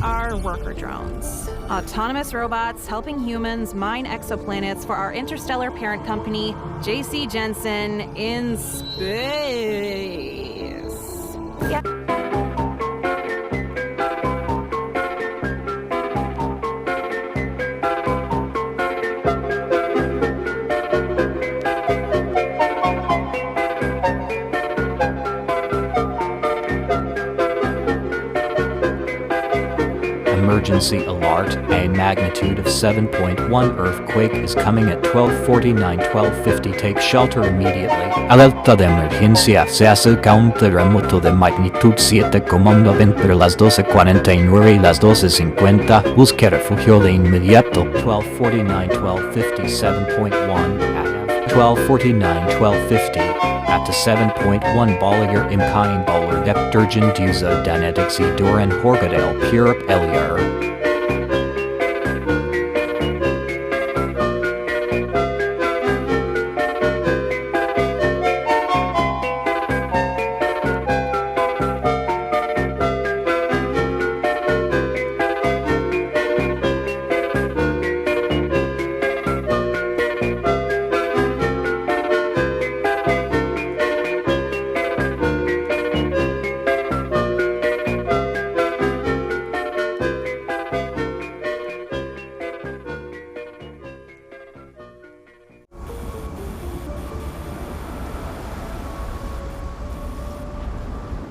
are worker drones. Autonomous robots helping humans mine exoplanets for our interstellar parent company, JC Jensen, in space. Yeah. Emergency alert. A magnitude of 7.1 earthquake is coming at 12:49-12:50. Take shelter immediately. Alerta de emergencia. Se acerca un terremoto de magnitud 7,9 entre las 12:49 y las 12:50. Busque refugio de inmediato. 12:49-12:50. 7.1 at 12:49-12:50. At 7.1 Bolliger im Kain Boller Depturgen Duza Danetixi Doran Horgadel Purp Eliar.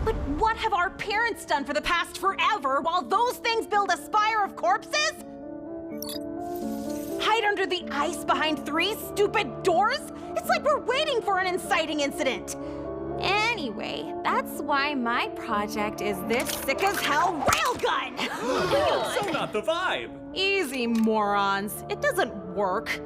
But what have our parents done for the past forever while those things build a spire of corpses? Hide under the ice behind 3 stupid doors? It's like we're waiting for an inciting incident. Anyway, that's why my project is this sick as hell railgun! So not the vibe. Easy, morons. It doesn't work.